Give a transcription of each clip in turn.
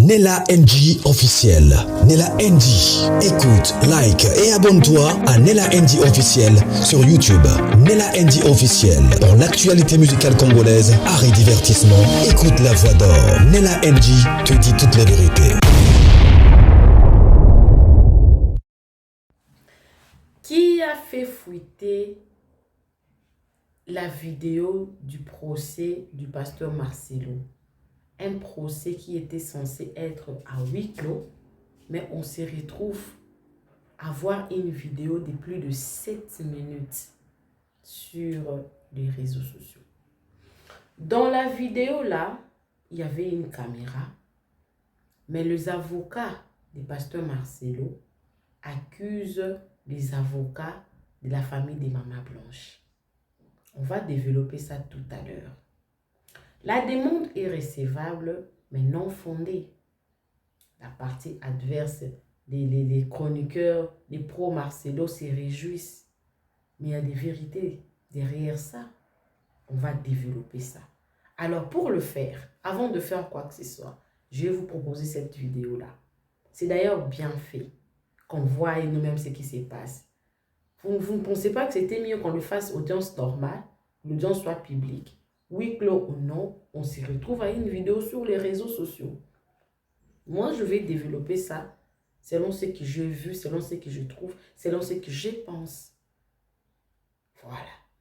Nella NG officiel. Nella NG. Écoute, like et abonne-toi à Nella NG officiel sur YouTube. Nella NG officiel. Pour l'actualité musicale congolaise, art et divertissement, écoute la voix d'or. Nella NG te dit toutes les vérités. Qui a fait fuiter la vidéo du procès du pasteur Marcelo? Un procès qui était censé être à huis clos, mais on se retrouve à voir une vidéo de plus de 7 minutes sur les réseaux sociaux. Dans la vidéo là, il y avait une caméra, mais les avocats du pasteur Marcelo accusent les avocats de la famille des Maman Blanche. On va développer ça tout à l'heure. La demande est recevable, mais non fondée. La partie adverse, les chroniqueurs, les pro-Marcelo se réjouissent. Mais il y a des vérités derrière ça. On va développer ça. Alors pour le faire, avant de faire quoi que ce soit, je vais vous proposer cette vidéo-là. C'est d'ailleurs bien fait, qu'on voit nous-mêmes ce qui se passe. Vous ne pensez pas que c'était mieux qu'on le fasse audience normale, l'audience soit publique? Oui, clos ou non, on se retrouve à une vidéo sur les réseaux sociaux. Moi, je vais développer ça selon ce que j'ai vu, selon ce que je trouve, selon ce que je pense. Voilà.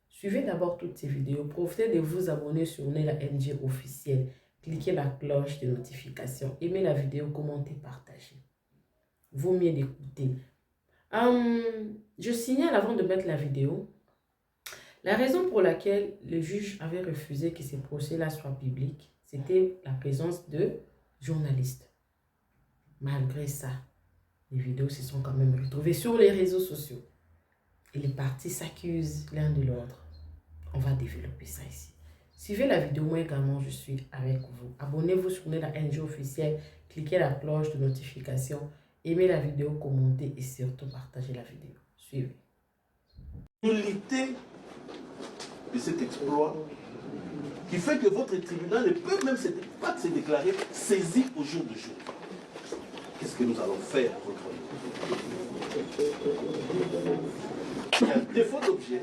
Suivez d'abord toutes ces vidéos. Profitez de vous abonner sur Nella NG officiel. Cliquez la cloche de notification. Aimez la vidéo, commentez, partagez. Vaut mieux d'écouter. Je signale avant de mettre la vidéo. La raison pour laquelle le juge avait refusé que ces procès-là soient publics, c'était la présence de journalistes. Malgré ça, les vidéos se sont quand même retrouvées sur les réseaux sociaux. Et les partis s'accusent l'un de l'autre. On va développer ça ici. Suivez la vidéo, moi également, je suis avec vous. Abonnez-vous sur Nella NG officiel, cliquez la cloche de notification, aimez la vidéo, commentez et surtout partagez la vidéo. Suivez. De cet exploit qui fait que votre tribunal ne peut même pas se déclarer saisi au jour du jour. Qu'est-ce que nous allons faire contre lui? Il y a défaut d'objet.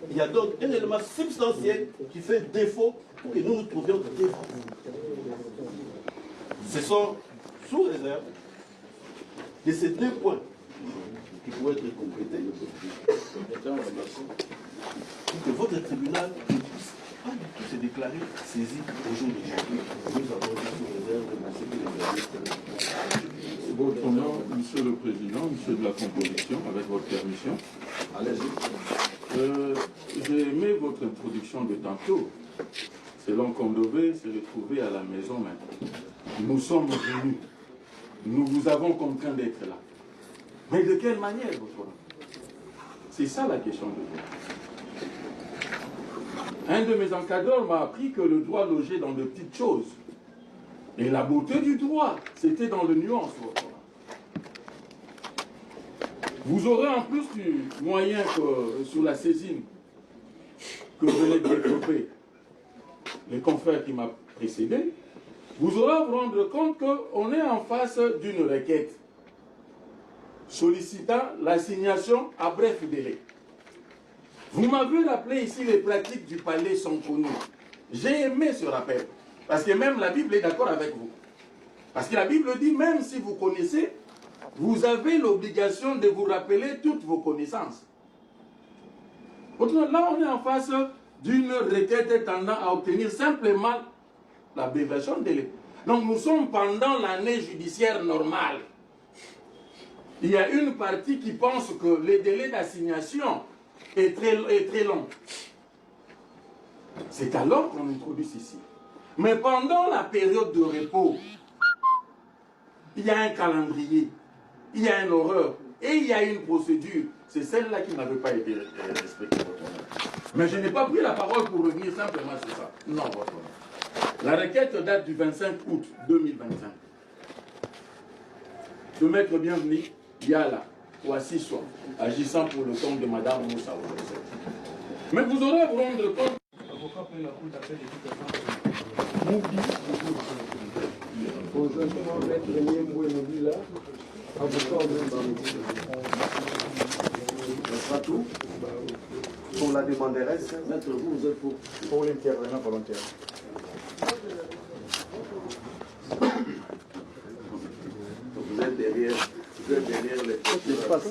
Il y a donc un élément substantiel qui fait défaut pour que nous nous trouvions devant vous. Ce sont, sous réserve de ces deux points qui pourraient être complétés, pour que votre tribunal ne puisse pas du tout se déclarer saisi au jour d'aujourd'hui. Nous avons dit sous réserve de ce que les Votre nom, Monsieur le Président, Monsieur de la Composition, avec votre permission. Allez-y. J'ai aimé votre introduction de tantôt. Selon qu'on devait se retrouver à la maison maintenant. Nous sommes venus. Nous vous avons contraint d'être là. Mais de quelle manière, votre nom? C'est ça la question de vous. Un de mes encadreurs m'a appris que le droit logeait dans de petites choses. Et la beauté du droit, c'était dans le nuance. Vous aurez en plus du moyen que sur la saisine que venaient de développer les confrères qui m'ont précédé, vous aurez à vous rendre compte qu'on est en face d'une requête sollicitant l'assignation à bref délai. Vous m'avez rappelé ici les pratiques du palais sont connues. J'ai aimé ce rappel, parce que même la Bible est d'accord avec vous. Parce que la Bible dit, même si vous connaissez, vous avez l'obligation de vous rappeler toutes vos connaissances. Autrement, là, on est en face d'une requête tendant à obtenir simplement l'abréviation de délai. Donc nous sommes pendant l'année judiciaire normale. Il y a une partie qui pense que les délais d'assignation est très long. C'est alors qu'on introduit ici. Mais pendant la période de repos, il y a un calendrier, il y a un horaire et il y a une procédure. C'est celle-là qui n'avait pas été respectée. Mais je n'ai pas pris la parole pour revenir simplement sur ça. Non, votre honneur. La requête date du 25 août 2025. De maître bienvenu, Yala, Ouassissoa, agissant pour le compte de Madame Moussa. Mais vous aurez à vous rendre compte. L'avocat peut la cour d'appel et tout ça. Conjointement, Maître Niemboué Nobila, avocat au même barreau. Ça sera tout. Pour la demanderesse, Maître, vous êtes pour l'intervenant volontaire. Vous êtes derrière l'espace.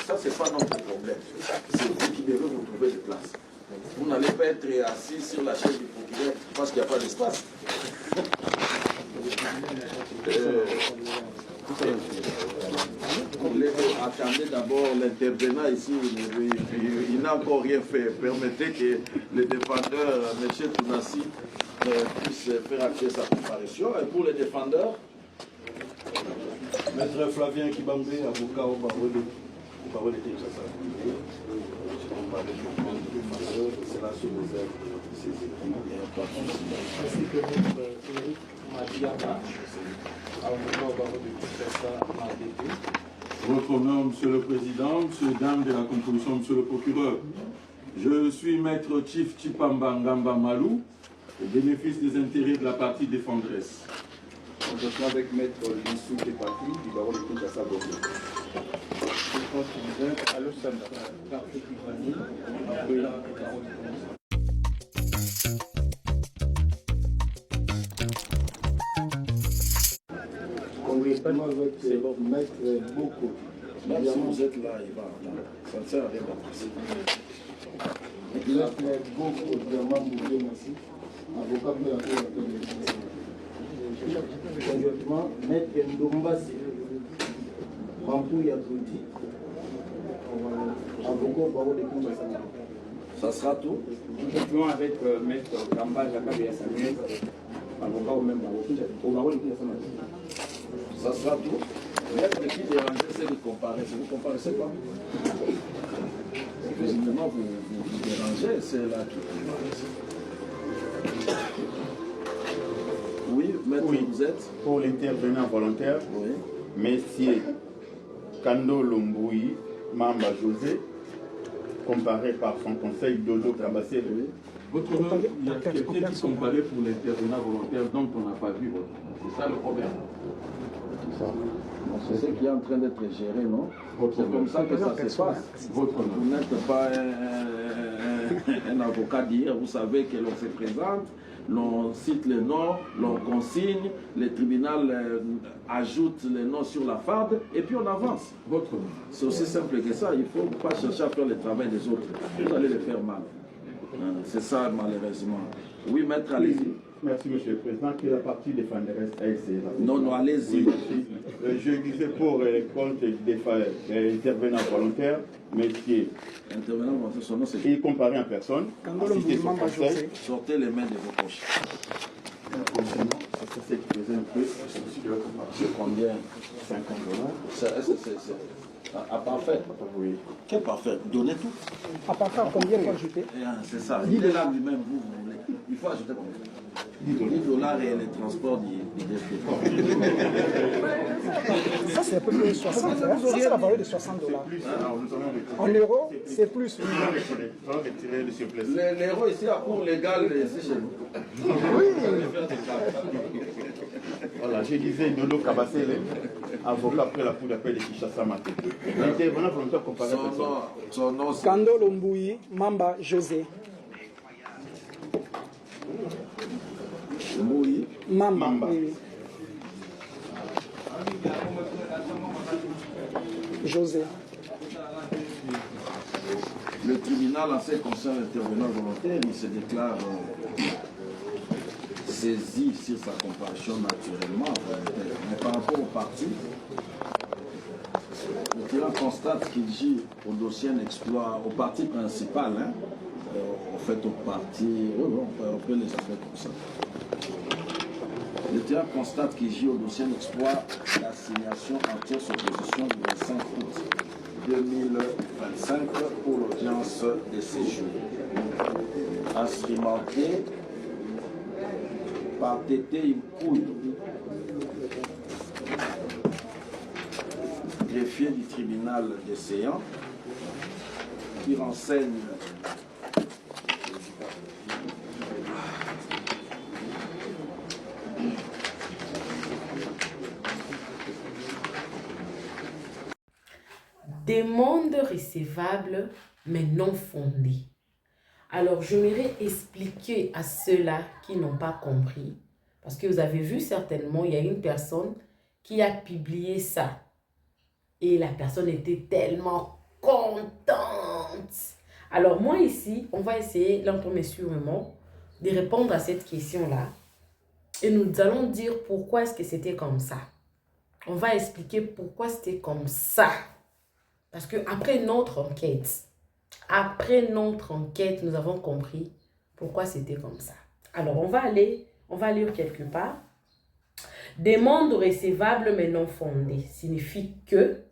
Ça, c'est pas notre problème. C'est vous qui devez vous trouver des places. Vous n'allez pas être assis sur la chaise du procureur parce qu'il n'y a pas d'espace. Attendez d'abord l'intervenant ici, il n'a encore rien fait. Permettez que le défendeur, M. Tounassi, puisse faire accès à sa comparution. Et pour les défendeurs, Maître Flavien Kibambé, avocat au barreau de Kinshasa. C'est là sous réserve. Ainsi que Maître Frédéric Madiaba, avocat au barreau de Kinshasa, ADP. Votre nom, Monsieur le Président, Monsieur, Dame de la Composition, Monsieur le Procureur. Je suis Maître Chief Chipamba Ngamba Malou, au bénéfice des intérêts de la partie défendresse. On se trouve avec Maître Lissou Kepati du barreau de Kinshasa Bordeaux. Conjointement avec Maître Boko. même si vous êtes là, il va. Ça ne sert à rien d'appresser. Maître Boko, Diamant Boubé Massi, avocat pour la Cour d'appel. Conjointement, Maître Ndombasi, Rampou Yakoudi, avocat au barreau de Kinshasa. Ça sera tout. Conjointement avec Maître Kamba Jakabe Samuel, avocat au même barreau de Kinshasa. Ça sera tout. Maître qui dérangeait, c'est de comparer. Si vous ne comparaissez pas, visiblement vous dérangez, c'est là qui comparaissez. Oui, maître, Oui. vous êtes. Pour l'intervenant volontaire, Oui. Messieurs Kando Lomboui, Mamba José, comparé par son conseil Dodo Kabassé. Oui. Votre nom, il y a quelqu'un qui comparait pour l'intervenant volontaire dont on n'a pas vu votre nom. C'est ça le problème. C'est ce qui est en train d'être géré, non? C'est comme ça que ça se passe. Votre nom. Vous n'êtes pas un avocat d'hier, vous savez que l'on se présente, l'on cite les noms, l'on consigne, le tribunal ajoute les noms sur la farde et puis on avance. Votre nom. C'est aussi simple que ça, il ne faut pas chercher à faire le travail des autres. Vous allez le faire mal. C'est ça malheureusement. Oui, maître, allez-y. Merci, Monsieur le Président, que la partie défenderesse a essayé. Non, non, allez-y. Je disais pour les comptes des intervenants volontaires, messieurs, Intervenant, son nom c'est... il comparait en personne, cité son conseil. Sortez les mains de vos poches. C'est ce qui faisait un peu, C'est combien? $50. À parfait. Oui. Quel parfait? Donnez tout. À part ça, combien faut ajouter? C'est ça. Il est là lui-même, vous voulez. Il faut ajouter combien? $10 et les transports du défi. Ça, c'est un peu plus de 60. Hein? Ça, c'est la valeur de $60. En euros, c'est plus. On va retirer le surplus. L'euro ici a cours légal ici chez nous. Voilà, je disais Dodo Kabassé, avocat après la Cour d'appel de Kinshasa Maté. L'intervenant volontaire comparé à personne. Son nom, c'est... Kando Lomboui, Mamba José. Moui. Mamba. Oui, oui. José. Le tribunal, en ce qui concerne l'intervenant volontaire, il se déclare saisi sur sa comparution naturellement volontaire. Mais par rapport au parti, le tribunal constate qu'il gît au dossier un exploit, au parti principal, hein, en fait au parti, oui, on peut les appeler comme ça. Le tribunal constate qu'il gît au dossier un exploit d'assignation en tierce opposition du 25 août 2025 pour l'audience de séjour. Instrumenté par Tété Impouy, greffier du tribunal des séants, qui renseigne Demande recevable, mais non fondée. Alors, j'aimerais expliquer à ceux-là qui n'ont pas compris, parce que vous avez vu certainement, il y a une personne qui a publié ça. Et la personne était tellement contente. Alors, moi ici, on va essayer, lentement mais sûrement, de répondre à cette question-là. Et nous allons dire pourquoi est-ce que c'était comme ça. On va expliquer pourquoi c'était comme ça. Parce que après notre enquête, nous avons compris pourquoi c'était comme ça. Alors, on va lire quelque part. Demande recevable mais non fondée signifie que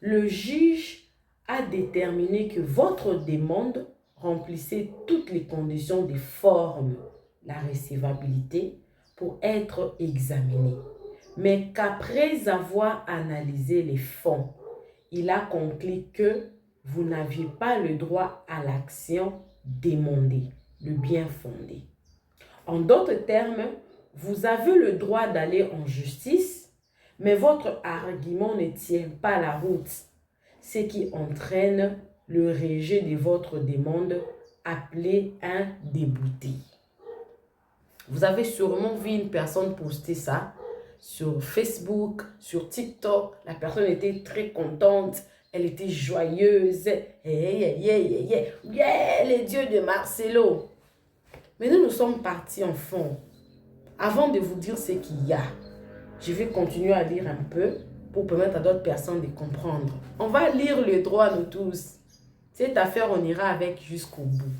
le juge a déterminé que votre demande remplissait toutes les conditions de forme, la recevabilité, pour être examinée. Mais qu'après avoir analysé les fonds, il a conclu que vous n'aviez pas le droit à l'action demandée, le bien fondé. En d'autres termes, vous avez le droit d'aller en justice, mais votre argument ne tient pas la route, ce qui entraîne le rejet de votre demande appelée un débouté. Vous avez sûrement vu une personne poster ça sur Facebook, sur TikTok. La personne était très contente, elle était joyeuse. Yeah, les dieux de Marcelo. Mais nous sommes partis en fond. Avant de vous dire ce qu'il y a, je vais continuer à lire un peu pour permettre à d'autres personnes de comprendre. On va lire le droit, nous tous. Cette affaire, on ira avec jusqu'au bout.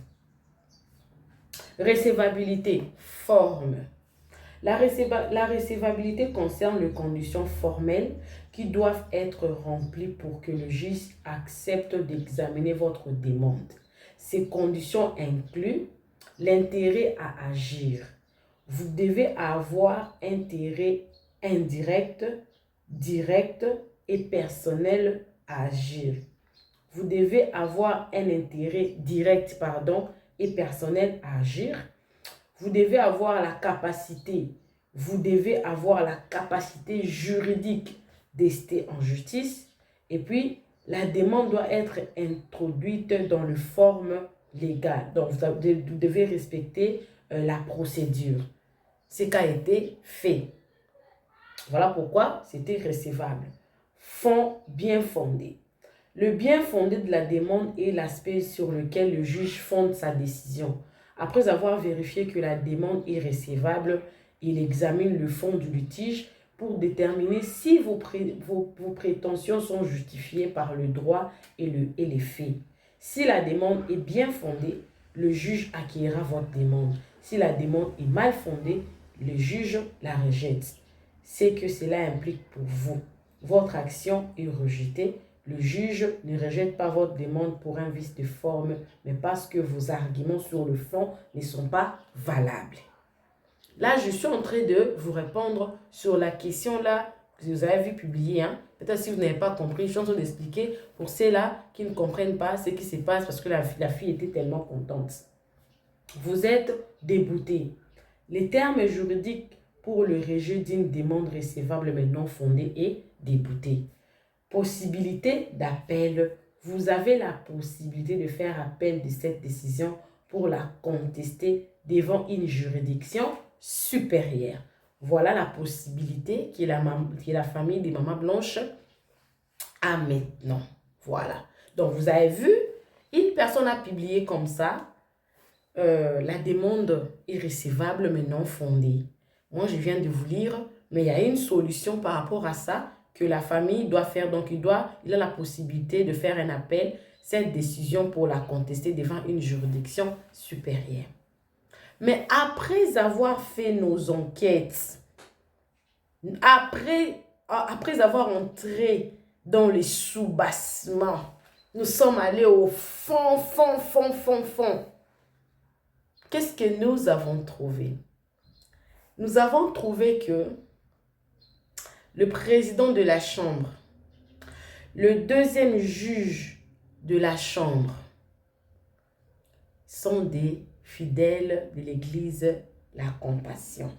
Recevabilité, forme. La recevabilité concerne les conditions formelles qui doivent être remplies pour que le juge accepte d'examiner votre demande. Ces conditions incluent l'intérêt à agir. Vous devez avoir intérêt indirect, direct et personnel à agir. Vous devez avoir un intérêt direct, et personnel à agir. Vous devez avoir la capacité juridique d'ester en justice. Et puis, la demande doit être introduite dans le forme légale. Donc, vous devez respecter la procédure. Ce qui a été fait. Voilà pourquoi c'était recevable. Fond bien fondé. Le bien fondé de la demande est l'aspect sur lequel le juge fonde sa décision. Après avoir vérifié que la demande est recevable, il examine le fond du litige pour déterminer si vos prétentions sont justifiées par le droit et les faits. Si la demande est bien fondée, le juge accueillera votre demande. Si la demande est mal fondée, le juge la rejette. C'est que cela implique pour vous. Votre action est rejetée. Le juge ne rejette pas votre demande pour un vice de forme, mais parce que vos arguments sur le fond ne sont pas valables. Là, je suis en train de vous répondre sur la question là que vous avez vu publier. Peut-être si vous n'avez pas compris, je suis en train d'expliquer pour ceux-là qui ne comprennent pas ce qui se passe parce que la fille était tellement contente. Vous êtes débouté. Les termes juridiques pour le rejet d'une demande recevable mais non fondée est débouté. Possibilité d'appel. Vous avez la possibilité de faire appel de cette décision pour la contester devant une juridiction supérieure. Voilà la possibilité que la famille des mamans blanches a maintenant. Voilà. Donc, vous avez vu, une personne a publié comme ça, la demande est recevable mais non fondée. Moi, je viens de vous lire, mais il y a une solution par rapport à ça que la famille doit faire. Donc, il a la possibilité de faire un appel, cette décision pour la contester devant une juridiction supérieure. Mais après avoir fait nos enquêtes, après avoir entré dans les soubassements, nous sommes allés au fond. Qu'est-ce que nous avons trouvé? Nous avons trouvé que le président de la Chambre, le deuxième juge de la Chambre sont des fidèles de l'Église La Compassion.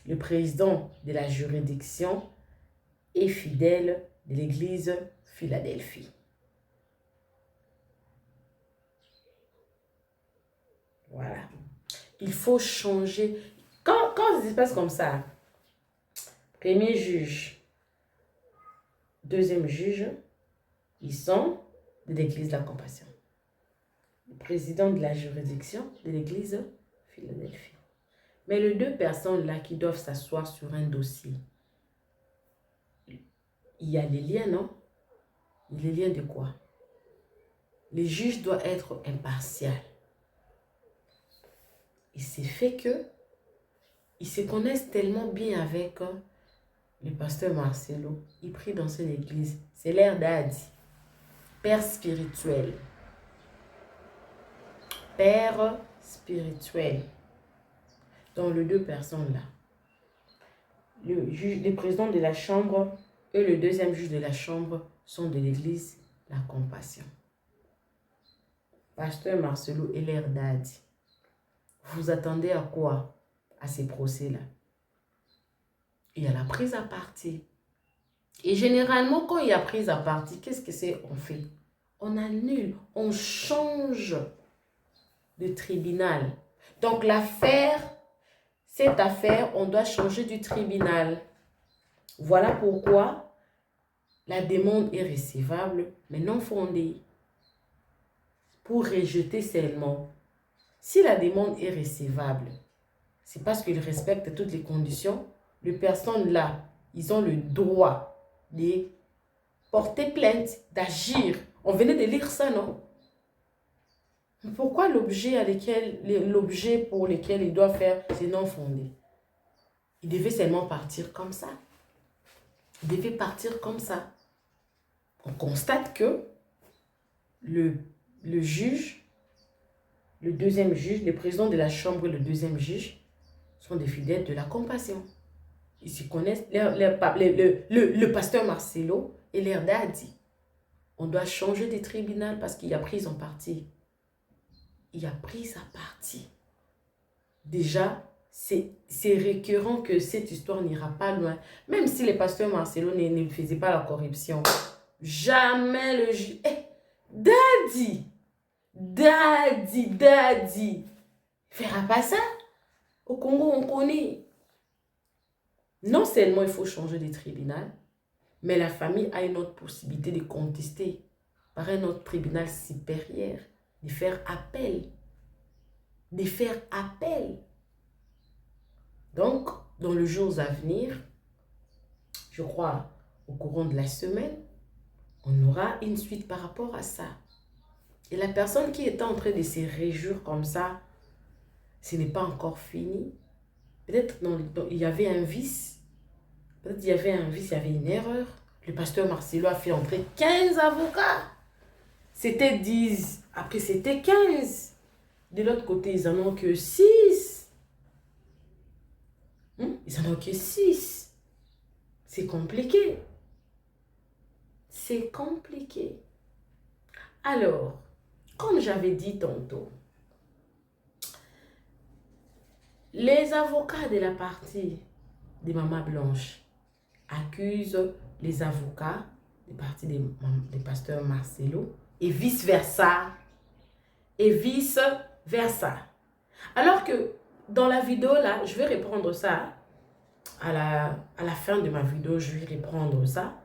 Le président de la juridiction est fidèle de l'Église Philadelphie. Voilà. Il faut changer. Quand ça se passe comme ça, premier juge, deuxième juge, ils sont de l'église de la compassion. Le président de la juridiction de l'église Philadelphie. Mais les deux personnes là qui doivent s'asseoir sur un dossier, il y a les liens, non? Les liens de quoi? Les juges doivent être impartials. Il s'est fait que ils se connaissent tellement bien avec le pasteur Marcelo. Il prie dans cette église. C'est l'air d'Adi. Père spirituel. Père spirituel. Dans les deux personnes-là. Le président de la chambre et le deuxième juge de la chambre sont de l'église La Compassion. Pasteur Marcelo et l'air d'Adi. Vous attendez à quoi? À ces procès-là. Il y a la prise à partie. Et généralement, quand il y a prise à partie, qu'est-ce que c'est on fait? On annule, on change de tribunal. Donc cette affaire, on doit changer du tribunal. Voilà pourquoi la demande est recevable, mais non fondée. Pour rejeter seulement. Si la demande est recevable, c'est parce qu'ils respectent toutes les conditions. Les personnes là, ils ont le droit de porter plainte, d'agir. On venait de lire ça, non? Pourquoi l'objet pour lequel il doit faire, c'est non fondé? Il devait seulement partir comme ça. Il devait partir comme ça. On constate que le juge, le deuxième juge, le président de la chambre et le deuxième juge sont des fidèles de la compassion. Ils se connaissent, le pasteur Marcelo et l'Erda a dit, on doit changer de tribunal parce qu'il y a prise en partie. Il y a prise à partie. Déjà, c'est récurrent que cette histoire n'ira pas loin. Même si le pasteur Marcelo ne faisait pas la corruption. Jamais le juge... Daddy! Il fera pas ça. Au Congo, on connaît. Non seulement il faut changer de tribunal, mais la famille a une autre possibilité de contester par un autre tribunal supérieur, de faire appel. Donc, dans les jours à venir, je crois au courant de la semaine, on aura une suite par rapport à ça. Et la personne qui est en train de se réjouir comme ça, ce n'est pas encore fini. Peut-être il y avait un vice. Peut-être il y avait un vice, il y avait une erreur. Le pasteur Marcelo a fait entrer 15 avocats. C'était 10. Après, c'était 15. De l'autre côté, ils n'en ont que 6. Ils n'en ont que 6. C'est compliqué. C'est compliqué. Alors, comme j'avais dit tantôt, les avocats de la partie de Maman Blanche accusent les avocats de partie des pasteurs Marcelo et vice-versa. Alors que dans la vidéo là, je vais reprendre ça. À la fin de ma vidéo, je vais reprendre ça.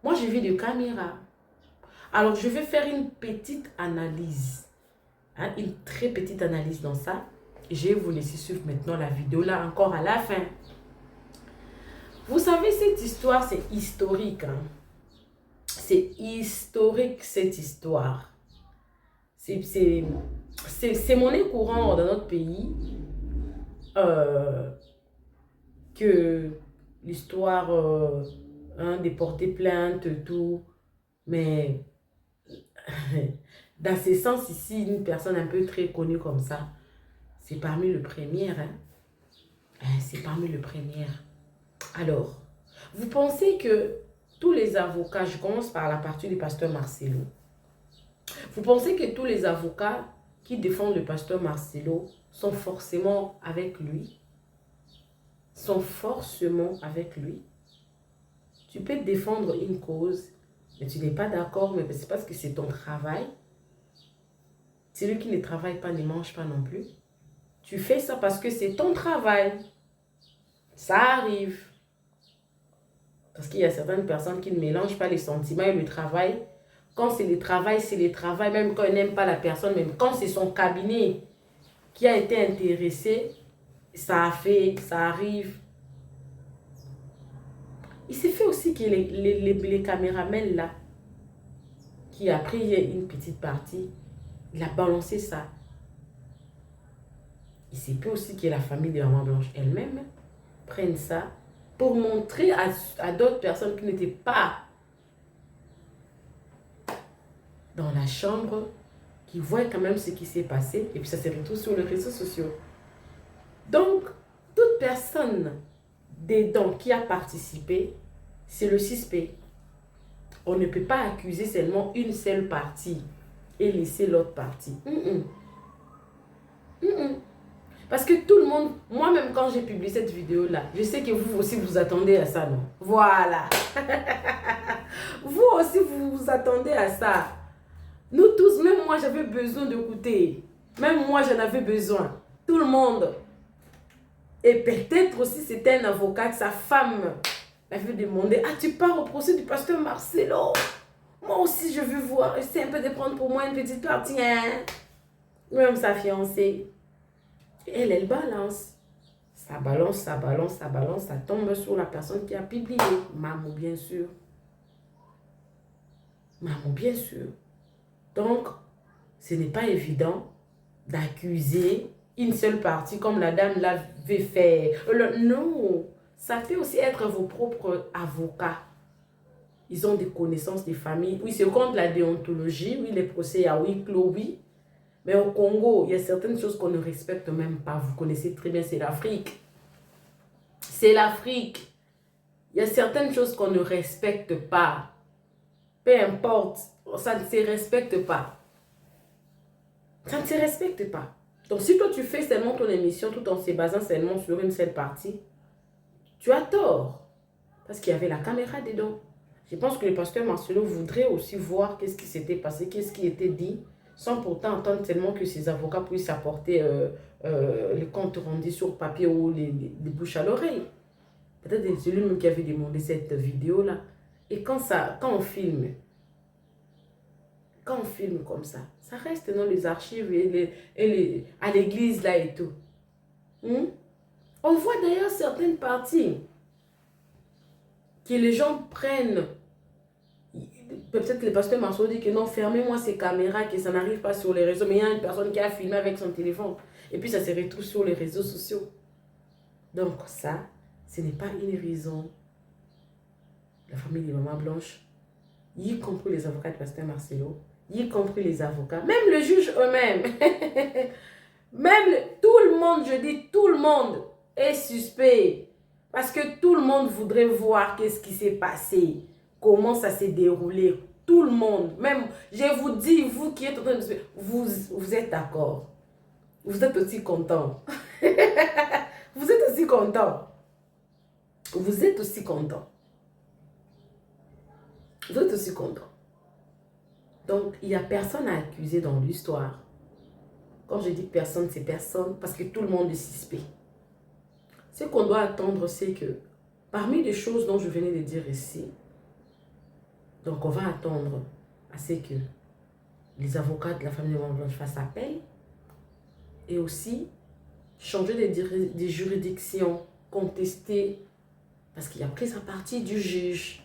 Moi, j'ai vu des caméras. Alors, je vais faire une petite analyse. Une très petite analyse dans ça. Je vais vous laisser suivre maintenant la vidéo là encore à la fin. Vous savez, cette histoire, c'est historique. C'est historique, cette histoire. C'est monnaie courante dans notre pays que l'histoire de porter plainte, tout. Mais dans ce sens ici, une personne un peu très connue comme ça, c'est parmi les premières. C'est parmi les premières. Alors, vous pensez que tous les avocats, je commence par la partie du pasteur Marcelo. Vous pensez que tous les avocats qui défendent le pasteur Marcelo sont forcément avec lui? Tu peux défendre une cause, mais tu n'es pas d'accord, mais c'est parce que c'est ton travail. Celui qui ne travaille pas ne mange pas non plus. Tu fais ça parce que c'est ton travail. Ça arrive. Parce qu'il y a certaines personnes qui ne mélangent pas les sentiments et le travail. Quand c'est le travail, c'est le travail. Même quand ils n'aiment pas la personne, même quand c'est son cabinet qui a été intéressé, ça arrive. Il s'est fait aussi que les caméramans là, qui a pris une petite partie, il a balancé ça. Il s'est fait aussi que la famille de Maman Blanche elle-même prenne ça pour montrer à d'autres personnes qui n'étaient pas dans la chambre, qui voient quand même ce qui s'est passé, et puis ça se retrouve sur les réseaux sociaux. Donc, toute personne dedans qui a participé, c'est le suspect. On ne peut pas accuser seulement une seule partie et laisser l'autre partie. Parce que tout le monde, moi-même quand j'ai publié cette vidéo-là, je sais que vous aussi vous attendez à ça, non? Voilà. Vous aussi vous vous attendez à ça. Nous tous, même moi j'avais besoin d'écouter. Même moi j'en avais besoin. Tout le monde. Et peut-être aussi c'était un avocat que sa femme avait demandé: ah, tu pars au procès du pasteur Marcelo? Moi aussi je veux voir. C'est un peu de prendre pour moi une petite partie. Hein? Même sa fiancée. Elle balance. Ça balance, ça balance, ça balance. Ça tombe sur la personne qui a publié. Maman, bien sûr. Maman, bien sûr. Donc, ce n'est pas évident d'accuser une seule partie comme la dame l'avait fait. Non, ça fait aussi être vos propres avocats. Ils ont des connaissances des familles. Oui, c'est contre la déontologie. Oui, les procès à huis clos, oui. Mais au Congo, il y a certaines choses qu'on ne respecte même pas. Vous connaissez très bien, c'est l'Afrique. C'est l'Afrique. Il y a certaines choses qu'on ne respecte pas. Peu importe, ça ne se respecte pas. Ça ne se respecte pas. Donc si toi tu fais seulement ton émission tout en se basant seulement sur une seule partie, tu as tort. Parce qu'il y avait la caméra dedans. Je pense que le pasteur Marcelo voudrait aussi voir qu'est-ce qui s'était passé, qu'est-ce qui était dit, sans pourtant entendre tellement que ses avocats puissent apporter les comptes rendus sur papier ou les bouches à l'oreille. Peut-être c'est lui-même qui avait demandé cette vidéo-là. Et quand on filme comme ça reste dans les archives et à l'église là et tout. On voit d'ailleurs certaines parties que les gens prennent. Peut-être le pasteur Marceau dit que non, fermez-moi ces caméras, que ça n'arrive pas sur les réseaux. Mais il y a une personne qui a filmé avec son téléphone. Et puis ça se retrouve sur les réseaux sociaux. Donc ça, ce n'est pas une raison. La famille de Maman Blanche, y compris les avocats du pasteur Marcelo, y compris les avocats, même le juge eux-mêmes, tout le monde, je dis tout le monde est suspect. Parce que tout le monde voudrait voir qu'est-ce qui s'est passé. Comment ça s'est déroulé. Tout le monde. Même, je vous dis, vous qui êtes en train de... Vous êtes d'accord. Vous êtes aussi content. Vous êtes aussi content. Vous êtes aussi content. Vous êtes aussi content. Donc, il n'y a personne à accuser dans l'histoire. Quand je dis personne, c'est personne. Parce que tout le monde est suspect. Ce qu'on doit attendre, c'est que parmi les choses dont je venais de dire ici, donc on va attendre à ce que les avocats de la famille de Maman Blanche fassent appel et aussi changer des juridictions, contester, parce qu'il y a prise à partie du juge.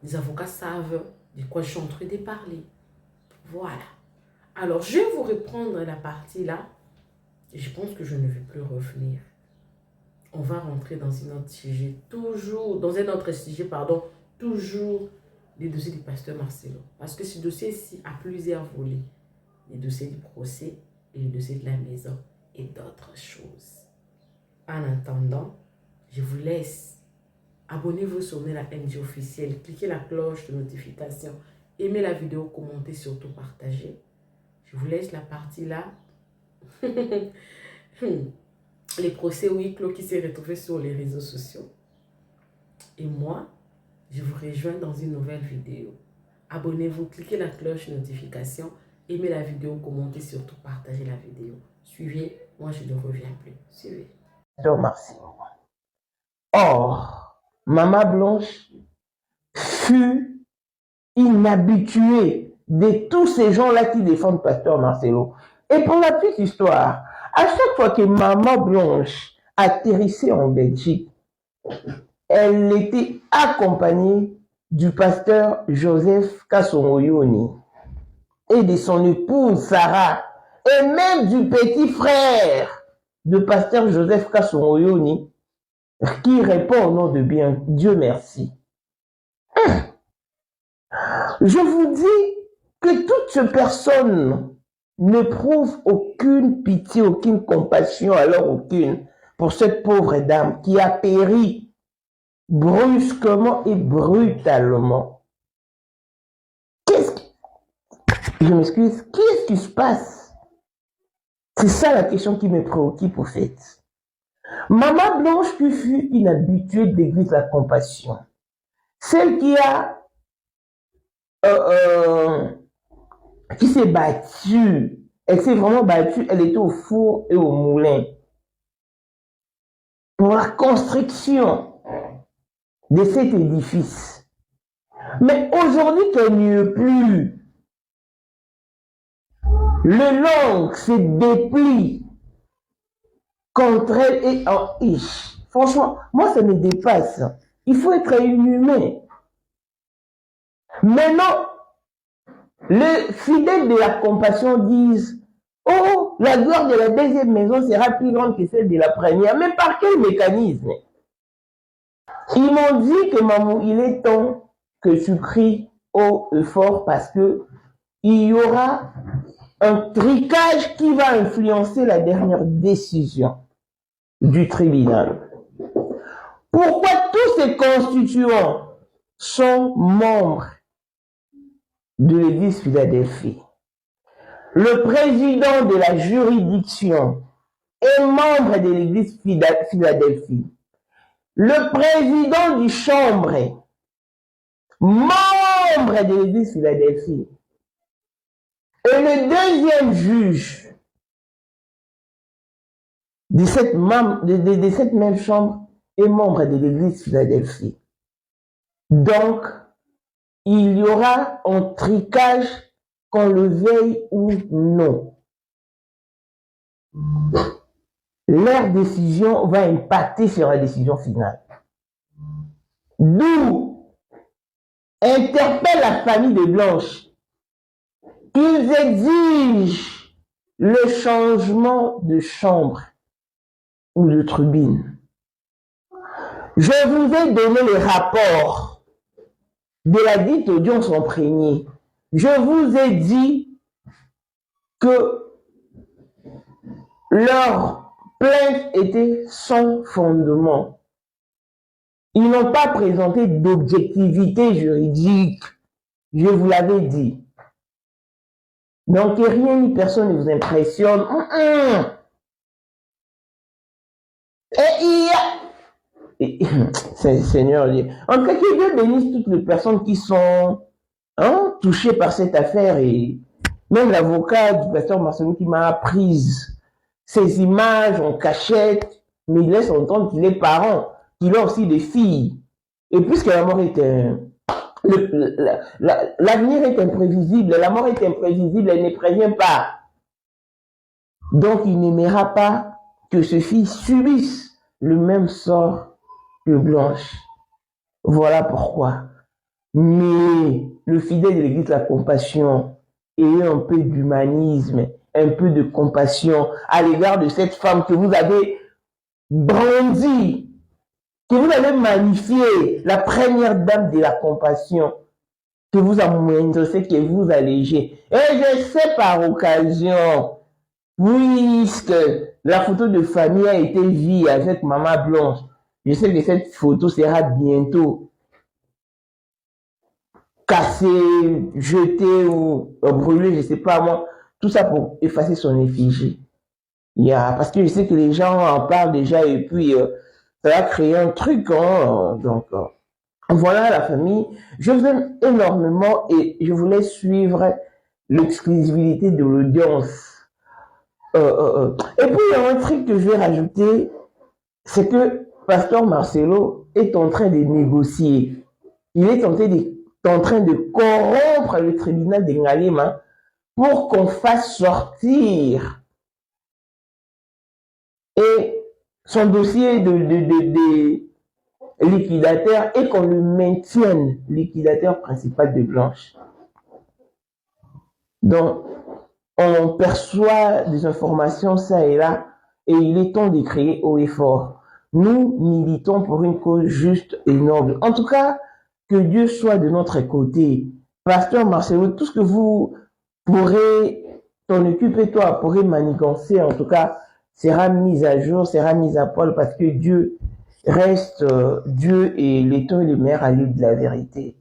Les avocats savent de quoi je suis en train de parler. Voilà. Alors, je vais vous reprendre la partie là et je pense que je ne vais plus revenir. On va rentrer dans un autre sujet, toujours les dossiers du pasteur Marcelo. Parce que ce dossier-ci a plusieurs volets. Les dossiers du procès et les dossiers de la maison et d'autres choses. En attendant, je vous laisse. Abonnez-vous sur Nella NG officiel. Cliquez la cloche de notification. Aimez la vidéo, commentez, surtout partagez. Je vous laisse la partie là. Les procès huis clos qui s'est retrouvé sur les réseaux sociaux. Et moi, je vous rejoins dans une nouvelle vidéo. Abonnez-vous, cliquez la cloche de notification, Aimez la vidéo, commentez, surtout partagez la vidéo. Suivez, moi je ne reviens plus. Suivez. Merci. Or, Maman Blanche fut inhabituée de tous ces gens-là qui défendent Pasteur Marcelo. Et pour la petite histoire, à chaque fois que Maman Blanche atterrissait en Belgique, elle était accompagnée du pasteur Joseph Kasongoyoni et de son épouse Sarah, et même du petit frère de pasteur Joseph Kasongoyoni, qui répond au nom de bien, Dieu merci. Je vous dis que toutes ces personnes ne prouvent aucune pitié, aucune compassion, alors aucune, pour cette pauvre dame qui a péri brusquement et brutalement. Je m'excuse, qu'est-ce qui se passe? C'est ça la question qui me préoccupe au fait. Maman Blanche qui fut une habituée de l'église de la compassion, celle qui a qui s'est battue, elle s'est vraiment battue, elle était au four et au moulin pour la construction de cet édifice. Mais aujourd'hui qu'elle n'y est plus, le langue se déplie contre elle et en ish. Franchement, moi ça me dépasse. Il faut être inhumain. Maintenant, les fidèles de la compassion disent: oh, la gloire de la deuxième maison sera plus grande que celle de la première. Mais par quel mécanisme? Ils m'ont dit que maman, il est temps que tu cries haut et fort parce que il y aura un tricage qui va influencer la dernière décision du tribunal. Pourquoi tous ces constituants sont membres de l'église Philadelphie? Le président de la juridiction est membre de l'église Philadelphie. Le président du chambre, membre de l'église Philadelphie. Et le deuxième juge de cette même chambre est membre de l'église Philadelphie. Donc, il y aura un tricage qu'on le veuille ou non. Leur décision va impacter sur la décision finale. D'où interpelle la famille de Blanche qu'ils exigent le changement de chambre ou de tribune. Je vous ai donné les rapports de la dite audience en premier. Je vous ai dit que leur plainte était sans fondement. Ils n'ont pas présenté d'objectivité juridique. Je vous l'avais dit. Donc, rien ni personne ne vous impressionne. Et Seigneur, en tout cas, que Dieu bénisse toutes les personnes qui sont touchées par cette affaire. Et même l'avocat du pasteur Marcelo qui m'a apprise ces images en cachette, mais il laisse entendre qu'il est parent, qu'il a aussi des filles. Et puisque la mort est l'avenir est imprévisible, la mort est imprévisible, elle ne prévient pas. Donc il n'aimera pas que ce fils subisse le même sort que Blanche. Voilà pourquoi. Mais le fidèle de l'église de la compassion, ayez un peu d'humanisme, un peu de compassion à l'égard de cette femme que vous avez brandie, que vous avez magnifiée, la première dame de la compassion, que vous amoindrissez, que vous allégez. Et je sais par occasion, puisque la photo de famille a été vue avec Maman Blanche, je sais que cette photo sera bientôt cassée, jetée ou brûlée, je ne sais pas moi, tout ça pour effacer son effigie. Parce que je sais que les gens en parlent déjà et puis ça va créer un truc. Donc, voilà la famille. Je vous aime énormément et je vous laisse suivre l'exclusivité de l'audience. Et puis il y a un truc que je vais rajouter, c'est que Pasteur Marcelo est en train de négocier. Il est en train de corrompre le tribunal de Ngalema pour qu'on fasse sortir et son dossier de liquidateur et qu'on le maintienne liquidateur principal de Blanche. Donc, on perçoit des informations ça et là, et il est temps de crier haut et fort. Nous militons pour une cause juste et noble. En tout cas, que Dieu soit de notre côté. Pasteur Marcelo, tout ce que vous pourrez t'en occuper, toi, pourrez manigancer, en tout cas, sera mis à jour, sera mis à poil, parce que Dieu reste Dieu et l'étang et le meilleur allié de la vérité.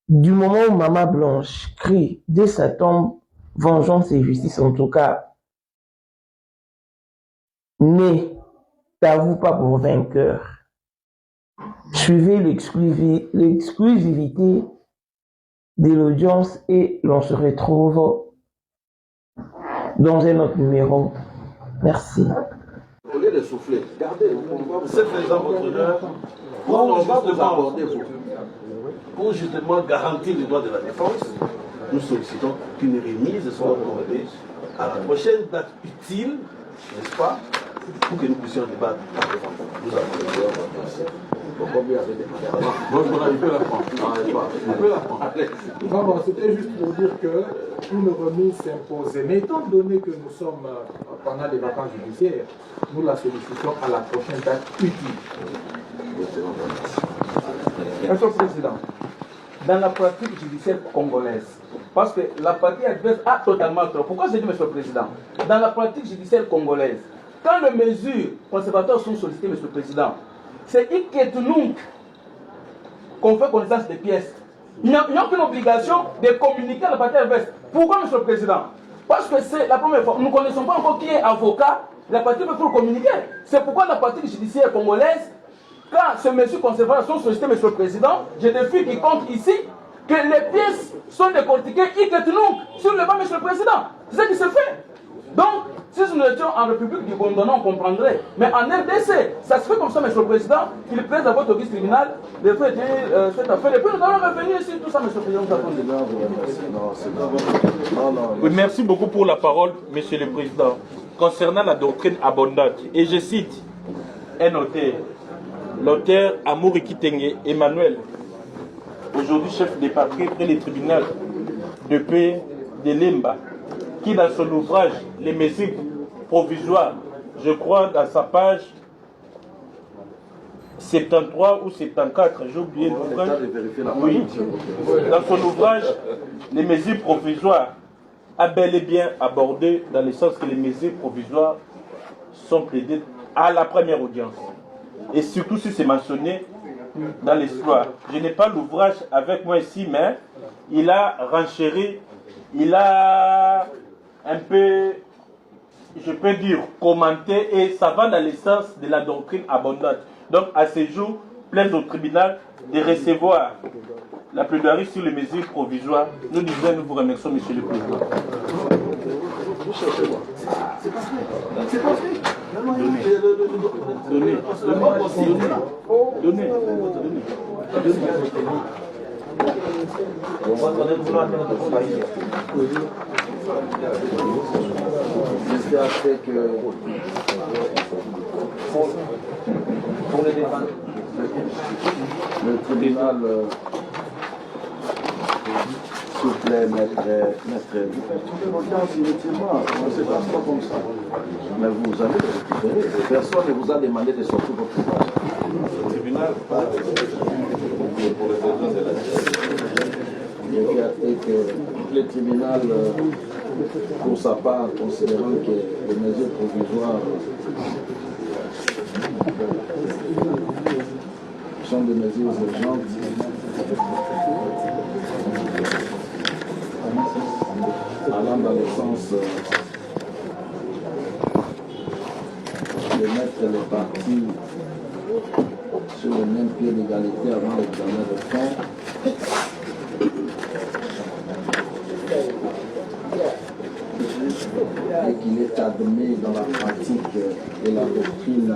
Du moment où Maman Blanche crie dès sa tombe, vengeance et justice, en tout cas, mais t'avoue pas pour vainqueur. Suivez l'exclusivité de l'audience et l'on se retrouve dans un autre numéro. Merci. Au lieu de souffler, gardez le combat, vous êtes faisant votre honneur pour justement garantir les droits de la défense. Nous sollicitons qu'une remise soit accordée à la prochaine date utile, n'est-ce pas, pour que nous puissions débattre. Nous avons le droit de combien avait demandé avant. Bon, il peut la prendre. Il peut la prendre. Non, c'était juste pour dire qu'une remise s'imposait. Mais étant donné que nous sommes pendant les vacances judiciaires, nous la sollicitons à la prochaine date utile. Monsieur le Président, dans la pratique judiciaire congolaise, parce que la partie adverse a totalement tort. Pourquoi je dis, Monsieur le Président? Dans la pratique judiciaire congolaise, quand les mesures conservateurs sont sollicitées, Monsieur le Président, c'est Iketununk qu'on fait connaissance des pièces. Il n'y a aucune obligation de communiquer à la partie adverse. Pourquoi, Monsieur le Président? Parce que c'est la première fois. Nous ne connaissons pas encore qui est avocat. La partie peut pour communiquer. C'est pourquoi la partie judiciaire congolaise, quand ces mesures conservateurs sont sollicitées, Monsieur le Président, je défie quiconque ici que les pièces sont décortiquées Iketununk sur le banc, Monsieur le Président. C'est ce qui se fait. Donc, si nous étions en République du Gondwana, on comprendrait. Mais en RDC, ça se fait comme ça, Monsieur le Président, qu'il présente à votre office tribunal de faire cette affaire. Et puis nous allons revenir sur tout ça, Monsieur le Président. Oui, merci beaucoup pour la parole, Monsieur le Président. Concernant la doctrine abondante, et je cite un auteur, l'auteur Amour Kitenge Emmanuel, aujourd'hui chef des parquets près du tribunal de paix de Lemba, qui dans son ouvrage Les mesures provisoires, je crois dans sa page 73 ou 74, j'ai oublié l'ouvrage. Oui, dans son ouvrage Les mesures provisoires, a bel et bien abordé dans le sens que les mesures provisoires sont plaidées à la première audience. Et surtout si c'est mentionné dans l'histoire. Je n'ai pas l'ouvrage avec moi ici, mais il a renchéri, il a un peu, je peux dire, commenté, et ça va dans le sens de la doctrine abondante. Donc à ce jour, plaide au tribunal de recevoir la plaidoirie sur les mesures provisoires. Nous disons, nous vous remercions, Monsieur le Président. C'est pas fait. Donnez. J'espère que pour le défendre, le tribunal, s'il vous plaît, maître, inutilement, on ne se passe pas comme ça. Mais vous avez récupéré. Personne ne vous a demandé de sortir votre tribunal. Le tribunal, pas pour les besoins de la et que le tribunal, pour sa part, considérant que les mesures provisoires sont des mesures urgentes, allant dans le sens de mettre les partis sur le même pied d'égalité avant l'examen de fond. qu'il est admis dans la pratique et la doctrine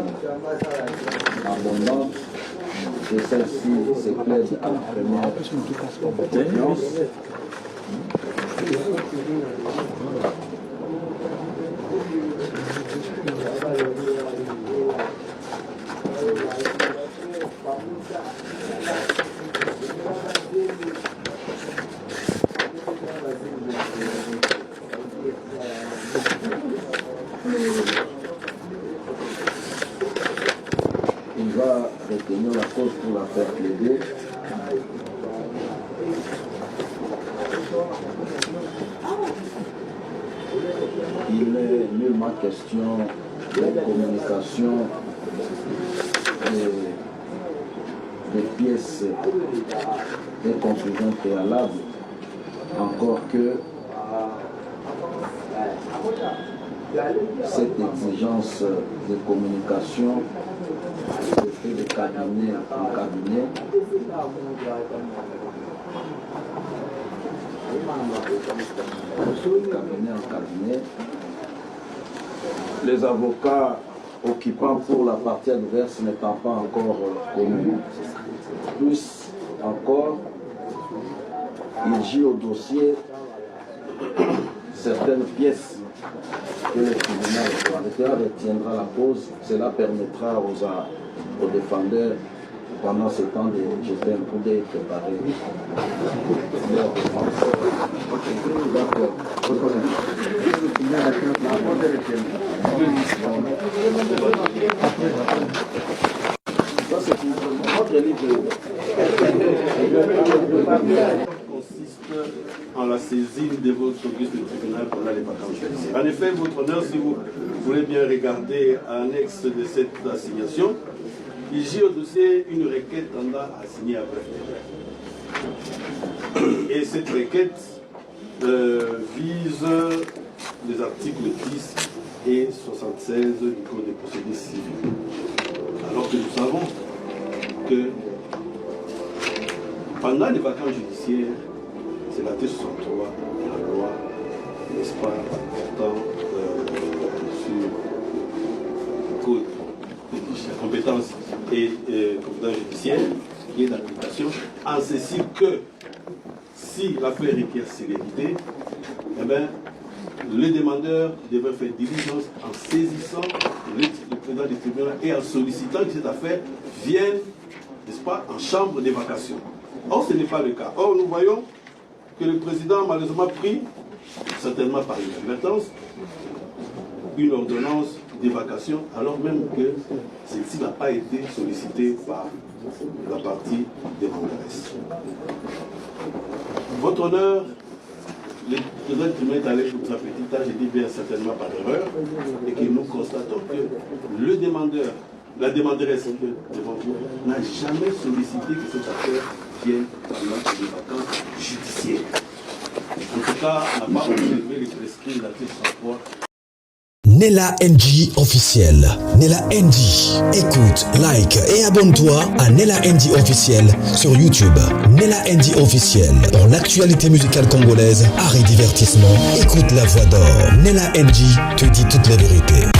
abondante, et celle-ci se plaide à la première audience. Il va retenir la cause pour la faire plaider. Il n'est nullement question de communication des pièces et conclusions préalables, encore que cette exigence de communication se fait de cabinet en cabinet. Cabinet en cabinet. Les avocats occupant pour la partie adverse n'étant pas encore connus, plus encore, il gît au dossier certaines pièces que le tribunal retiendra la cause. Cela permettra aux défendeurs pendant ce temps de jeter un coup d'œil préparé leur défense. D'accord. Ça, c'est notre livre. Consiste en la saisine de votre auguste tribunal pendant les vacances judiciaires. En effet, votre honneur, si vous voulez bien regarder l'annexe de cette assignation, il gît au dossier une requête tendant à assigner à bref délai. Et cette requête vise les articles 10 et 76 du Code des procédures civiles. Alors que nous savons que pendant les vacances judiciaires, c'est la T63 de la loi, n'est-ce pas, portant sur le code de compétences et compétences judiciaires qui est d'application, en ceci que si l'affaire requiert célérité, eh bien, le demandeur devrait faire diligence en saisissant le président du tribunal et en sollicitant que cette affaire vienne, n'est-ce pas, en chambre d'évacuation. Or, ce n'est pas le cas. Or, nous voyons que le président a malheureusement pris, certainement par inadvertance, une ordonnance d'évacuation, alors même que celle-ci n'a pas été sollicitée par la partie demanderesse. Votre honneur, le président du tribunal est allé pour sa petite tâche, je dis bien certainement par erreur, et que nous constatons que le demandeur, la demanderesse devant vous, n'a jamais sollicité que cette affaire vienne pendant les vacances judiciaires. En tout cas, n'a pas observé les prescrits de l'article 103. Nella NG officiel. Nella NG. Écoute, like et abonne-toi à Nella NG officiel sur YouTube. Nella NG officiel. Pour l'actualité musicale congolaise, art et divertissement, écoute la voix d'or. Nella NG te dit toutes les vérités.